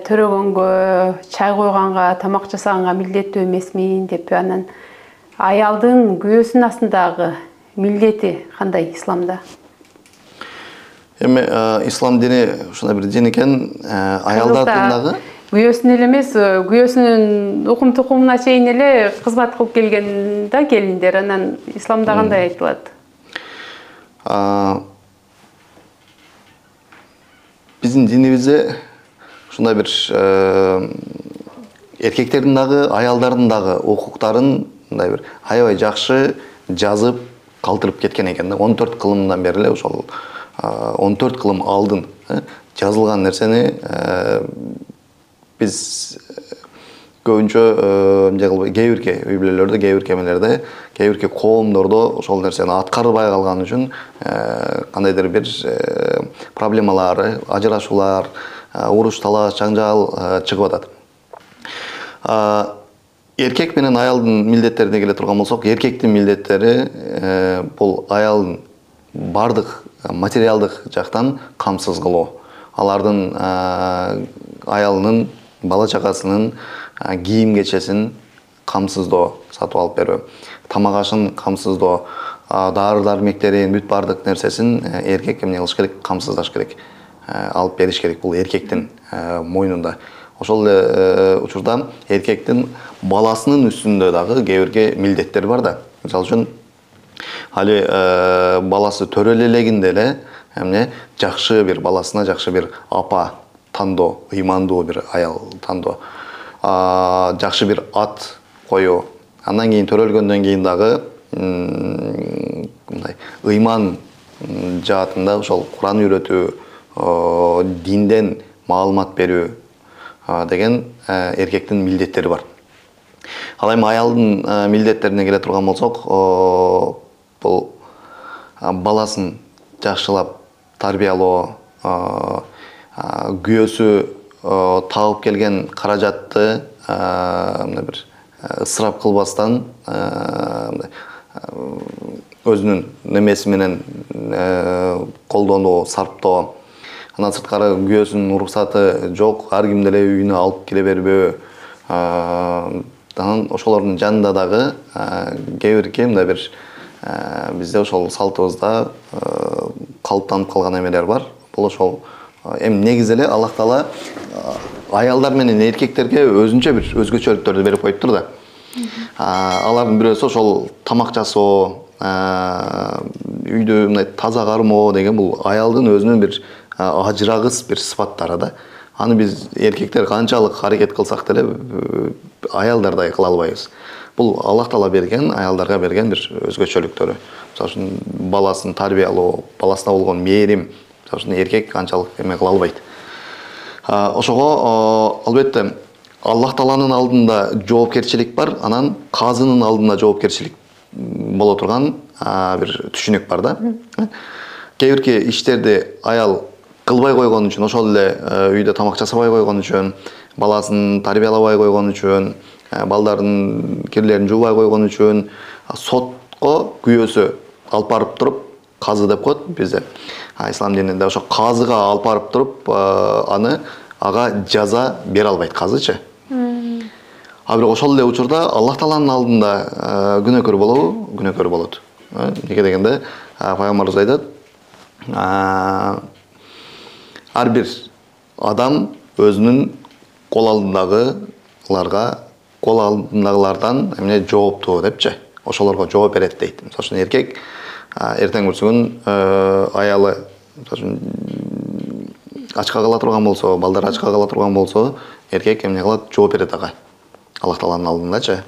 төрөгөнгө, чай койганга, тамак жасаганга милдеттүү эмесмин деп. Анан аялдын күйөөсүнүн астындагы милдети кандай исламда? Эми ислам дини ушундай бир дин экен, аялдардын дагы күйөөсүн эле эмес, күйөөсүнүн укум-тукумуна чейин эле кызмат кылып келген да келиндер. Анан исламда кандай айтылат? Биздин динибизде ушундай бир эркектердин дагы, аялдардын дагы укуктарын мындай бир аябай жакшы жазып калтырып кеткен экен да. 14 кылымдан бери эле ошол 14 кылым алдын жазылган нерсени биз көбүнчө кээ бирки үй бүлөлөрдө, кээ бирки эмелерде, кээ бирки коомдордо ошол нерсени аткарбай калган үчүн кандайдыр бир проблемалар, ажырашуулар, уруш, талаш, жаңжал чыгып атат. Эркек менен аялдын милдеттерине келе турган болсок, эркектин милдеттери бул аялдын бардык материалдык жактан камсыз кылуу. Алардын аялынын, бала чакасынын кийим кечесин камсыздоо, сатып алып берүү, тамак ашын камсыздоо, дары дармектерин, бүт бардык нерсесин эркек эмне кылыш керек, камсыздаш керек, алып бериш керек. Бул эркектин мойнунда. Ошол учурда эркектин баласынын үстүндө дагы кээ бирки милдеттер бар да. Мисалы үчүн али баласы төрөлө элегинде эле эмне жакшы бир баласына жакшы бир апа тандоо, ыймандуу бир аял тандоо, жакшы бир ат коюу. Андан кийин төрөлгөндөн кийин дагы мындай ыйман жаатында ошол Куран үйрөтүү, динден маалымат берүү деген эркектин милдеттери бар. Ал эми аялдын милдеттерине келе турган болсок, бул баласын жакшылап тарбиялоо, күйөөсү табып келген каражатты бир ысырап кылбастан өзүнүн немеси менен колдонуу, сарптоо. Андан сырткары күйөөсүнүн уруксаты жок, ар кимди эле үйүнө алып келе бербөө. Анан ошолордун жанында дагы кээ бирки мындай бир бизде ошол салтыбызда калыптанып калган эмелер бар. Бул ошол эми негизи эле Аллах Таала аялдар менен эркектерге өзүнчө бир өзгөчөлүктөрдү берип коюптур да. Алардын бирөөсү ошол тамак жасоо, үйдө мындай таза кармоо деген бул аялдын өзүнүн бир ажырагыс бир сыпаттары да. Аны биз эркектер канчалык аракет кылсак деле аялдардай кыла албайбыз. Бул Аллах Таала берген, аялдарга берген бир өзгөчөлүктөрү. Мисалы үчүн баласын тарбиялоо, баласына болгон мээрим, мисалы үчүн эркек канчалык эме кыла албайт. Ошого албетте Аллах Тааланын алдында жоопкерчилик бар, анан казынын алдында жоопкерчилик боло турган бир түшүнүк бар да. Кээ иштерди аял кылбай койгон үчүн, ошол эле үйдө тамак жасабай койгон үчүн, баласын тарбиялабай койгон үчүн, балдардын кирлерин жуубай койгон үчүн сотко күйөөсү алып барып туруп, казы деп коет бизде. Ислам дининде ошо казыга алып барып туруп, ага жаза бере албайт казычы. А бирок ошол эле учурда Аллах Тааланын алдында күнөөкөр болобу? Күнөөкөр болот. Неге дегенде пайгамбарыбыз айтат, ар бир адам өзүнүн кол алдындагылардан эмне жооптуу депчи. Ошолорго жооп берет дейт. Мисалы үчүн эркек эртең бүрсүгүн аялы ачка кала турган болсо, балдар ачка кала турган болсо, эркек эмне кылат? Жооп берет ага. Аллах Тааланын алдындачы.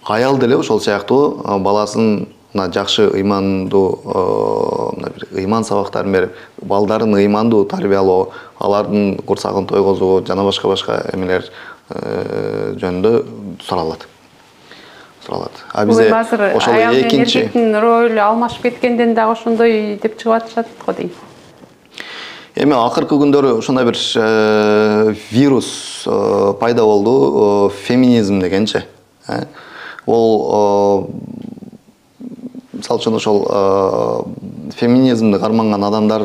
Аял деле ошол сыяктуу баласын жакшы ыймандуу ыйман сабактарын берип, балдарын ыймандуу тарбиялоо, алардын курсагын тойгозуу жана башка эмелер жөнүндө суралат. А бизде ошол экинчи эркектин ролу алмашып кеткенден дагы ошондой деп чыгып атышат го дейм. Эми акыркы күндөрү ошондой бир вирус пайда болду, феминизм дегенчи. Ол мисалы үчүн ошол феминизмди карманган адамдар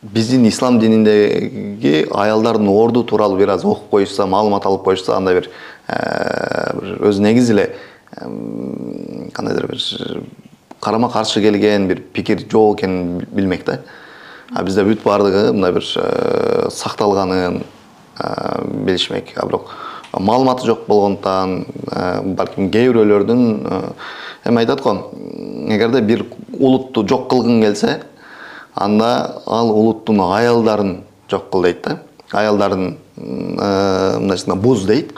биздин ислам дининдеги аялдардын орду тууралуу бир аз окуп коюшса, маалымат алып коюшса, андай бир өз негизи эле кандайдыр бир карама каршы келген бир пикир жок экенин билмек да. Бизде бүт бардыгы мындай бир сакталганын билишмек. Бирок маалыматы жок болгондуктан, балким кээ бирөөлөрдүн эми айтат го, эгерде бир улутту жок кылгың келсе, анда ал улуттун аялдарын жок кыл дейт да. Аялдарын мындайча буз дейт.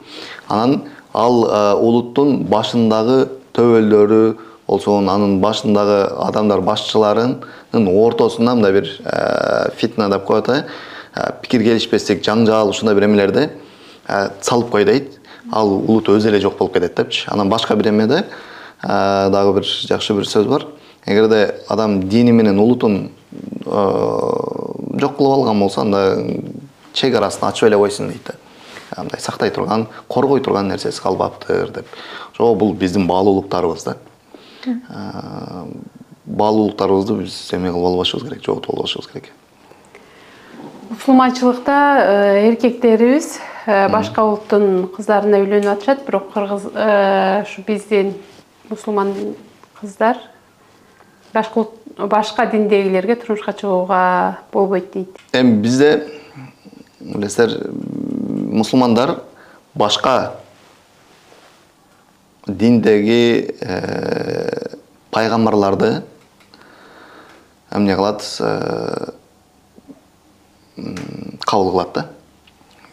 Анан ал улуттун башындагы төбөлдөрү болсун, анын башындагы адамдар башчыларынын ортосунда мындай бир фитна деп коет, пикир келишпестик, жаңжал, ушундай бир эмелерди салып кой дейт. Ал улут өзү эле жок болуп кетет депчи. Анан башка бир эмеде дагы бир жакшы бир сөз бар. Эгерде адам дини менен улутун жок кылып алган болсо, анда чек арасын ачып эле койсун дейт да. Мындай сактай турган, коргой турган нерсеси калбаптыр деп. Ошо бул биздин баалуулуктарыбыз да. Баалуулуктарыбызды биз эме кылып албашыбыз керек, жоготуп албашыбыз керек. Мусулманчылыкта эркектерибиз башка улуттун кыздарына үйлөнүп атышат, бирок кыргыз ушу биздин мусулман кыздар башка диндегилерге турмушка чыгууга болбойт дейт. Эми бизде билесиздер, мусулмандар башка диндеги пайгамбарларды эмне кылат? Кабыл кылат да.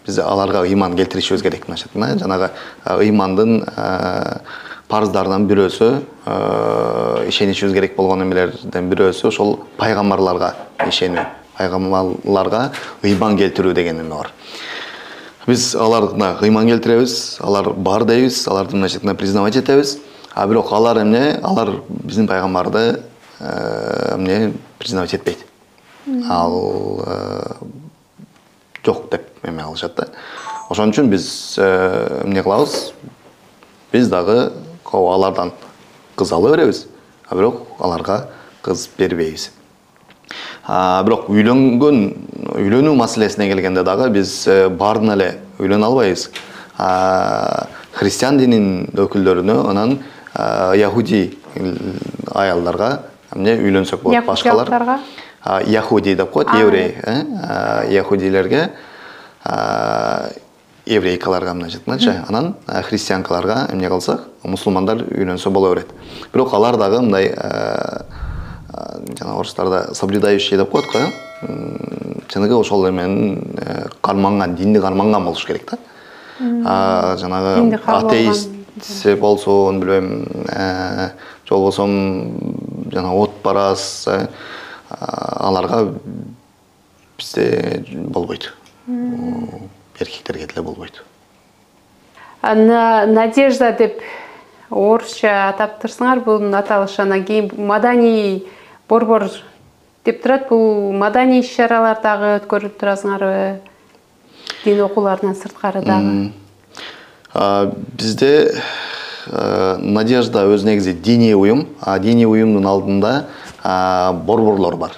Биз аларга ыйман келтиришибиз керек мына жанагы ыймандын парыздарынан бирөөсү, ишенишибиз керек болгон эмелерден бирөөсү ошол пайгамбарларга ишенүү, пайгамбарларга ыйман келтирүү деген эме бар. Биз аларга ыйман келтиребиз, алар бар дейбиз, аларды мына признавать этебиз. А бирок алар эмне? Алар биздин пайгамбарды эмне признавать этпейт. Ал жок деп эме алышат да. Ошон үчүн биз эмне кылабыз? Биз дагы алардан кыз ала беребиз, а бирок аларга кыз бербейбиз. Бирок үйлөнүү маселесине келгенде дагы биз бардын эле үйлөнө албайбыз. Христиан дининин өкүлдөрүнө, анан яхуди аялдарга эмне үйлөнсөк болот, башкалар. Яхуди деп коет, еврей, яхудилерге еврейкаларга мына жеткенче, анан христианкаларга эмне кылсак, мусулмандар үйрөнсө боло берет. Бирок алар дагы мындай жана орустарда соблюдающий деп коет го, жанагы ошол эменин карманган, динди карманган болуш керек да. Жанагы атеист болсун, билбейм, же болбосо жана отпарас, аларга бизде болбойт. Эркектерге деле болбойт. Надежда деп орусча атап турсуңар, бул аталыш анан кийин маданий борбор деп турат. Бул маданий иш-чаралар дагы өткөрүп турасыңарбы? Дин окууларынан сырткары дагы? Бизде Надежда өз негизи диний уюм, диний уюмдун алдында борборлор бар.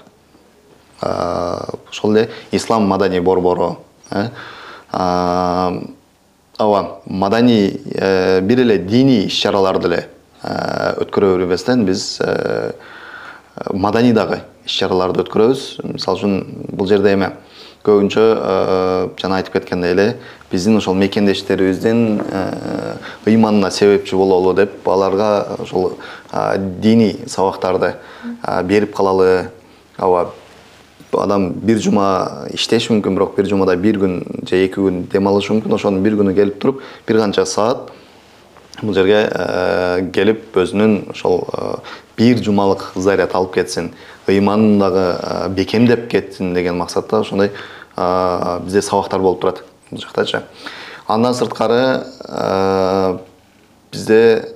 Ошол эле ислам маданий борбору. Маданий бир эле диний иш-чараларды эле өткөрө бербестен биз маданий дагы иш-чараларды өткөрөбүз. Мисалы үчүн бул жерде эме көбүнчө жана айтып кеткендей эле биздин ошол мекендештерибиздин ыйманына себепчи бололу деп аларга ошол диний сабактарды берип калалы. Адам бир жума иштеши мүмкүн, бирок бир жумада бир күн же 2 күн дем алышы мүмкүн. Ошонун бир күнү келип туруп, бир канча саат бул жерге келип өзүнүн ошол бир жумалык заряд алып кетсин, ыйманын дагы бекемдеп кетсин деген максатта ошондой бизде сабактар болуп турат бул жактачы. Андан сырткары бизде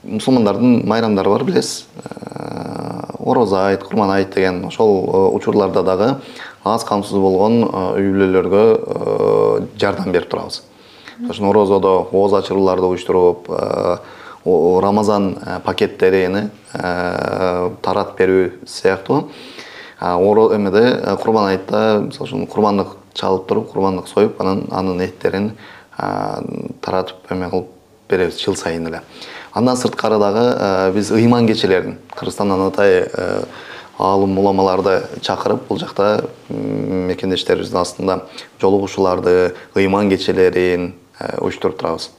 мусулмандардын майрамдары бар, билесиз. Ороза айт, Курман айт деген ошол учурларда дагы аз камсыз болгон үй бүлөлөргө жардам берип турабыз. Ошон орозодо ооз ачырууларды уюштуруп, Рамазан пакеттерини таратып берүү сыяктуу. Эмеде Курман айтта, мисалы үчүн курмандык чалып туруп, курмандык союп, анын эттерин таратып эме кылып беребиз жыл сайын эле. Андан сырткары дагы биз ыйман кечелерин Кыргызстандан атайын аалым уламаларды чакырып, бул жакта мекендештерибиздин астында жолугушууларды, ыйман кечелерин уюштуруп турабыз.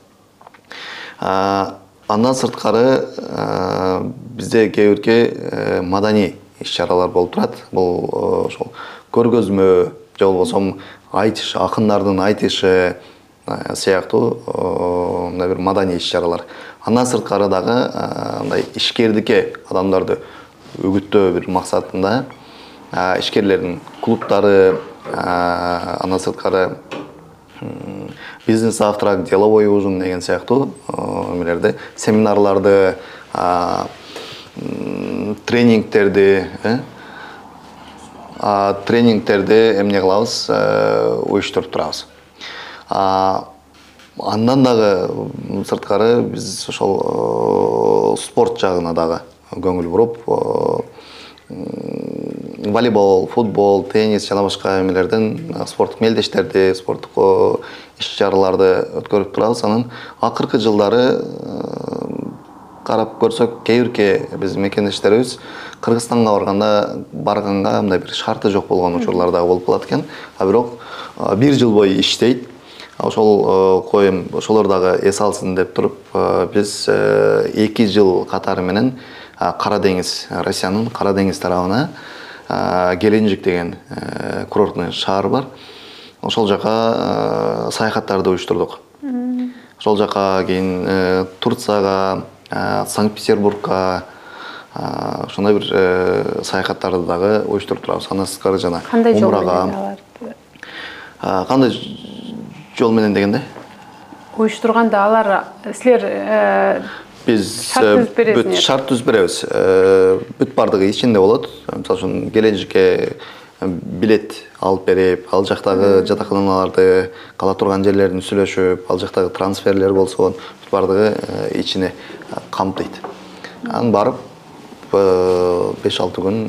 Андан сырткары бизде кээ бирки маданий иш-чаралар болуп турат. Бул ошол көргөзмө же болбосо айтыш, акындардын айтышы сыяктуу мына бир маданий иш-чаралар. Андан сырткары дагы мындай ишкердикке адамдарды үгүттөө бир максатында ишкерлердин клубтары, андан сырткары бизнес-завтрак, деловой ужин деген сыяктуу эмелерди, семинарларды, тренингтерди эмне кылабыз, уюштуруп турабыз. Андан дагы сырткары биз ошол спорт жагына дагы көңүл буруп, волейбол, футбол, теннис жана башка эмелерден спорттук мелдештерди, спорттук иш-чараларды өткөрүп турабыз. Анан акыркы жылдары карап көрсөк, кээ бирки биз мекендештерибиз Кыргызстанга барганга мындай бир шарты жок болгон учурлар дагы болуп калат экен. Бирок бир жыл бою иштейт. Ошол коем, ошолор дагы эс алсын деп туруп, биз 2 жыл катары менен Кара деңиз, Россиянын Кара деңиз тарабына Геленджик деген курортный шаар бар. Ошол жака саякаттарды уюштурдук. Ошол жака кийин Турцияга, Санкт-Петербургка ошондой бир саякаттарды дагы уюштуруп турабыз. Андан сырткары жана Умрага. Кандай жол менен дегенде? Уюштурганда алар силер биз шарт түзүп беребиз. Бүт бардыгы ичинде болот. Мисалы үчүн Геленджикке билет алып берип, ал жактагы жатаканаларды, кала турган жерлерин сүйлөшүп, ал жактагы трансферлер болсо, бүт бардыгы ичине камтыйт. Анан барып 5-6 күн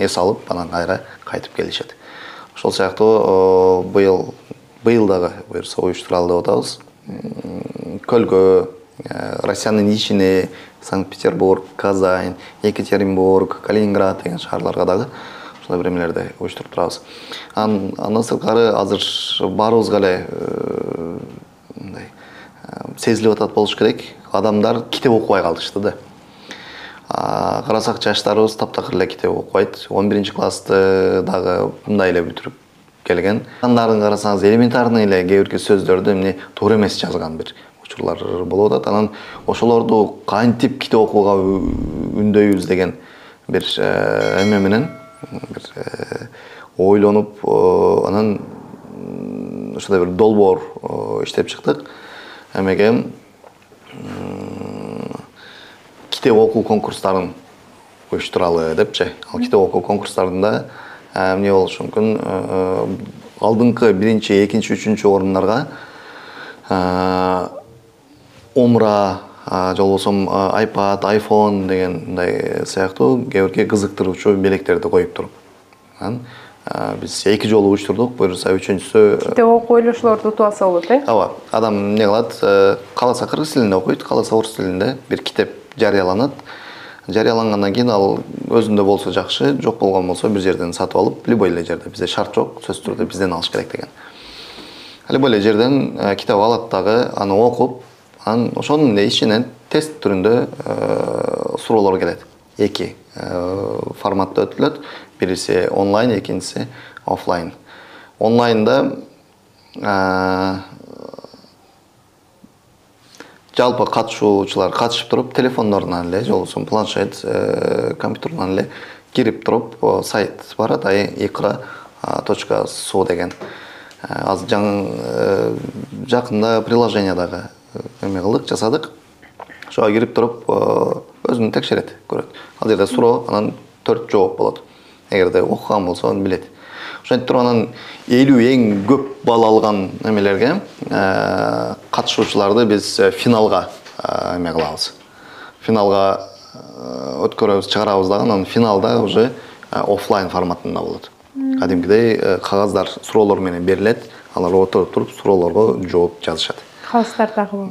эс алып, анан кайра кайтып келишет. Ошол сыяктуу быйыл дагы буюрса уюштуралы деп атабыз. Көлгө, Россиянын ичине, Санкт-Петербург, Казань, Екатеринбург, Калининград деген шаарларга дагы ошондой бир эмелерди уюштуруп турабыз. Андан сырткары азыр баарыбызга эле мындай сезилип атат болуш керек. Адамдар китеп окубай калышты да. Карасак жаштарыбыз таптакыр эле китеп окубайт. 11-классты дагы мындай эле бүтүрүп келген. Андарын карасаңыз элементарный эле кээ бирки сөздөрдү эмне туура эмес жазган бир учурлар болуп атат. Анан ошолорду кантип китеп окууга үндөйбүз деген бир эме менен бир ойлонуп, анан ошондой бир долбоор иштеп чыктык. Эмеге китеп окуу конкурстарын уюштуралы депчи. Ал китеп окуу конкурстарында эмне болушу мүмкүн? Алдыңкы 1-чи, 2-чи, 3-чү орундарга Умра, жолбосом iPad, iPhone деген мындай сыяктуу кээ бирки кызыктыруучу белектерди коюп туруп. Биз 2 жолу уюштурдук, буюрса 3-чүсү китеп окуп ойлошулорду утуп алса болот, Ооба, адам эмне кылат? Кааласа кыргыз тилинде окуйт, кааласа орус тилинде бир китеп жарыяланат. Жарыялангандан кийин ал өзүндө болсо жакшы, жок болгон болсо бир жерден сатып алып, любой эле жерде, бизде шарт жок, сөзсүз түрдө бизден алыш керек деген. Любой эле жерден китеп алат дагы, аны окуп, анан ошонун ичинен тест түрүндө суроолор келет. 2 форматта өтүлөт. Бириси онлайн, экинчиси офлайн. Онлайнда жалпы катышуучулар катышып туруп, телефондорунан эле, жолбосо планшет, компьютерден эле кирип туруп, сайт бар, ikra.su деген. Азыр жакында приложение дагы эме кылдык, жасадык. Ошого кирип туруп, өзүн текшерет, көрөт. Ал жерде суроо, анан 4 жооп болот. Эгерде окуган болсо, аны билет. Ошентип туруп анан 50 эң көп балл алган эмелерге катышуучуларды биз финалга эме кылабыз. Финалга өткөрөбүз, чыгарабыз дагы, анан финалда уже офлайн форматында болот. Кадимкидей кагаздар суроолор менен берилет, алар отуруп туруп суроолорго жооп жазышат. Калыстар дагы болот.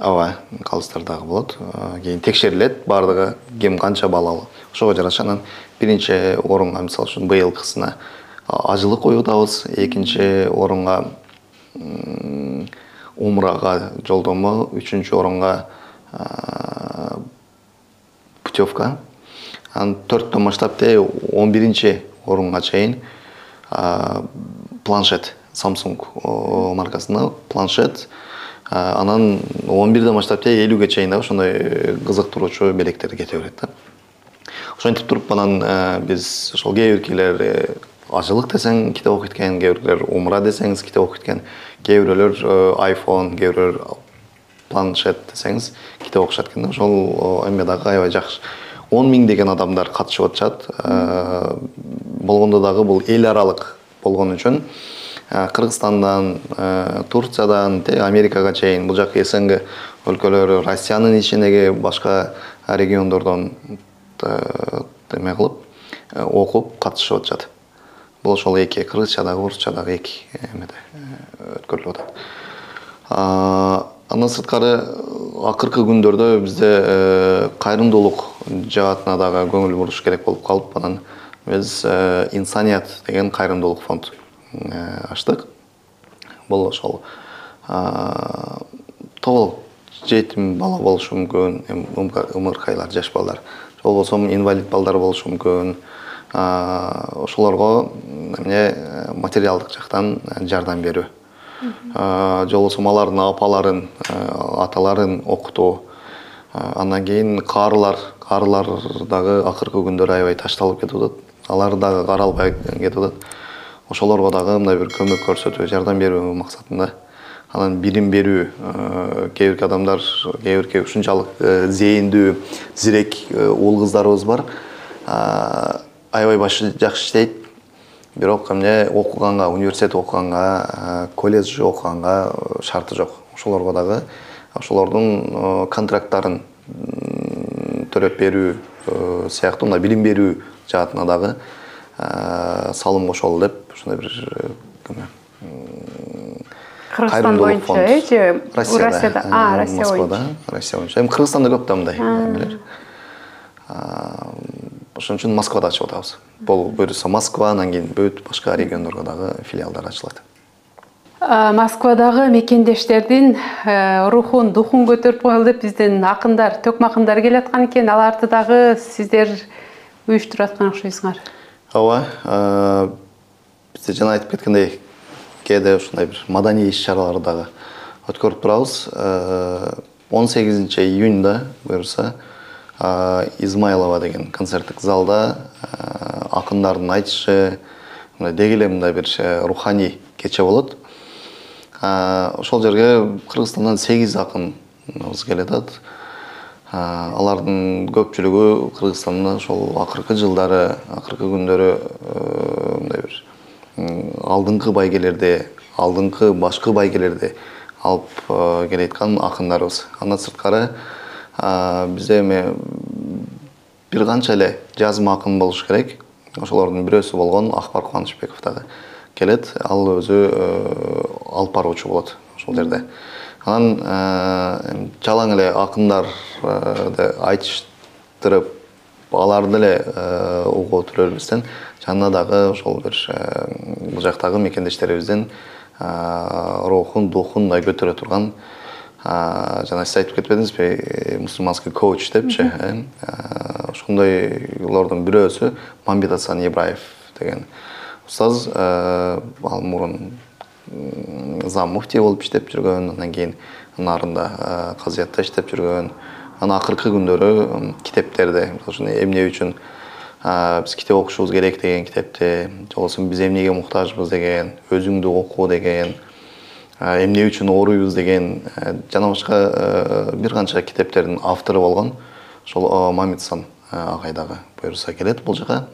Ооба, калыстар дагы болот. Кийин текшерилет, бардыгы ким канча балл алды. Ошого жараша анан 1-чи орунга, мисалы үчүн быйылкысына ажылык уюутабыз, 2-чи орунга умрага жолдомо, 3-чү орунга путевка. Анан 4төн баштап 11-чи орунга чейин планшет, Samsung маркасында планшет. Анан 11ден баштап 50ге чейин ошондой кызыктыруучу белектер кете берет да. Ошентип туруп анан биз ошол кээ биркилер ажылык десең китеп окуйт экен, кээ биркилер умра десеңиз китеп окуйт экен, кээ бирөлөр iPhone, кээ бирөлөр планшет десеңиз китеп окушат экен. Ошол эме дагы аябай жакшы. 10 000 деген адамдар катышып атышат. Болгондо дагы бул эл аралык болгон үчүн Кыргызстандан, Турциядан, Америкага чейин, бул жак СНГ өлкөлөрү, Россиянын ичиндеги башка региондордон эме кылып, окуп катышып атышат. Бул ошол 2 кыргызчадагы, орусчадагы 2 эмеде өткөрүлүп атат. Андан сырткары акыркы күндөрдө бизде кайрымдуулук жаатына дагы көңүл буруш керек болуп калып, анан биз Инсаният деген кайрымдуулук фонд аштык. Бул ошол тобол жетим бала болушу мүмкүн, умуркайлар, жаш балдар, болбосо инвалид балдар болушу мүмкүн. Ошолорго эмне материалдык жактан жардам берүү. Жолбосо алардын апаларын, аталарын окутуу. Андан кийин каарылар дагы акыркы күндөр аябай ташталып кетип атат. Алар дагы каралбай кетип атат. Ошолорго дагы мындай бир көмөк көрсөтүү, жардам берүү максатында. Анан билим берүү, кээ бирки адамдар, кээ бирки ушунчалык зээндүү, зирек уул кыздарыбыз бар. Аябай башы жакшы иштейт. Бирок эмне окуганга, университет окуганга, колледж окуганга шарты жок. Ошолорго дагы ошолордун контракттарын төлөп берүү сыяктуу мына билим берүү жаатына дагы салым кошолу деп ошондой бир Кыргызстан боюнча же Россияда, Россия боюнча. Россия боюнча. Эми Кыргызстанда көп да мындай эмелер. Ошон үчүн Москвада ачып атабыз. Бул буюрса Москва, анан кийин бүт башка региондорго дагы филиалдар ачылат. Москвадагы мекендештердин рухун, духун көтөрүп коелу деп бизден акындар, төкмө акындар келаткан экен. Аларды дагы сиздер уюштуруп аткан окшойсуңар. Ооба, бизде жана айтып кеткендей, кээде ушундай бир маданий иш-чараларды дагы өткөрүп турабыз. 18 июнда буюрса Измайлова деген концерттик залда акындардын айтышы, деги эле мындай бир руханий кече болот. Ошол жерге Кыргызстандан 8 акыныбыз келет. Алардын көпчүлүгү Кыргызстанда ошол акыркы жылдары, акыркы күндөрү мындай бир алдыңкы байгелерди, алдыңкы башкы байгелерди алып келеткан акындарыбыз. Андан сырткары бизде эми бир канча эле жазма акын болуш керек. Ошолордун бирөөсү болгон Акбар Кубанычбеков дагы келет. Ал өзү алып баруучу болот ошол жерде. Анан жалаң эле акындарды айтыштырып, аларды эле угуу өтүрөрбүздөн жанына дагы ошол бир бул жактагы мекендештерибиздин рухун, духун көтөрө турган, жана сиз айтып кетпедиңизби, мусулманский коуч депчи, ошондойлордун бирөөсү Мамбет Асан Ибраев деген устаз. Ал мурун зам муфтий болуп иштеп жүргөн, андан кийин нарында казыятта иштеп жүргөн. Анан акыркы күндөрү китептерди, эмне үчүн биз китеп окушубуз керек деген китепти, жолосун биз эмнеге муктажбыз деген, өзүңдү оку деген, эмне үчүн ооруйбуз деген жана башка бир канча китептердин автору болгон ошол Мамбет Асан агай дагы буюрса келет бул жака.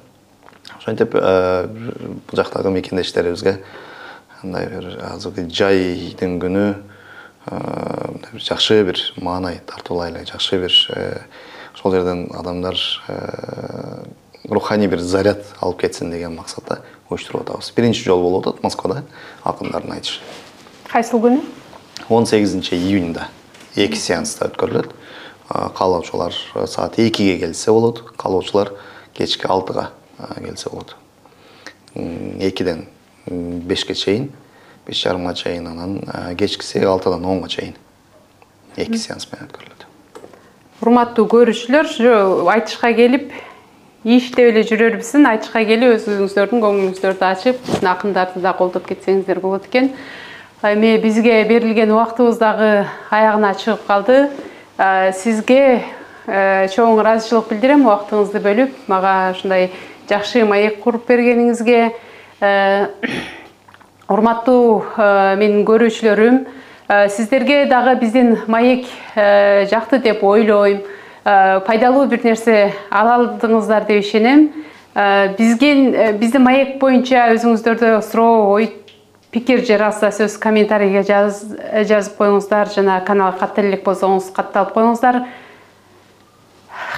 Ошентип бул жактагы мекендештерибизге андай бир азыркы жайдын күнү жакшы бир маанай тартуулайлы, жакшы бир ошол жерден адамдар руханий бир заряд алып кетсин деген максатта уюштуруп атабыз. Биринчи жолу болуп атат Москвада акындардын айтышы. Кайсыл күнү? 18 июнда 2 сеанста өткөрүлөт. Каалоочулар саат 2-ге келсе болот, каалоочулар кечки 6-га келсе болот. 2-ден 5-ке чейин, 5:30-га чейин, анан кечкиси 6-дан 10-га чейин 2 сеанс менен өткөрүлөт. Урматтуу көрүүчүлөр, айтышка келип иштеп эле жүрөрбүзсүн, айтышка келип өзүңүздөрдүн көңүлүңүздөрдү ачып, биздин акындарды да колдоп кетсеңиздер болот экен. Эми бизге берилген убактыбыз дагы аягына чыгып калды. Сизге чоң ыраазычылык билдирем, убактыңызды бөлүп, мага ушундай жакшы маек куруп бергениңизге. Урматтуу менин көрүүчүлөрүм, сиздерге дагы биздин маек жакты деп ойлойм. Пайдалуу бир нерсе ала алдыңыздар деп ишенем. Биздин маек боюнча өзүңүздөрдө суроо, ой, пикир жаралса сөз комментарийге жазып коюңуздар, жана каналга каттала элек болсоңуз катталып коюңуздар.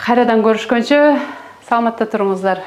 Кайрадан көрүшкөнчө саламатта туруңуздар.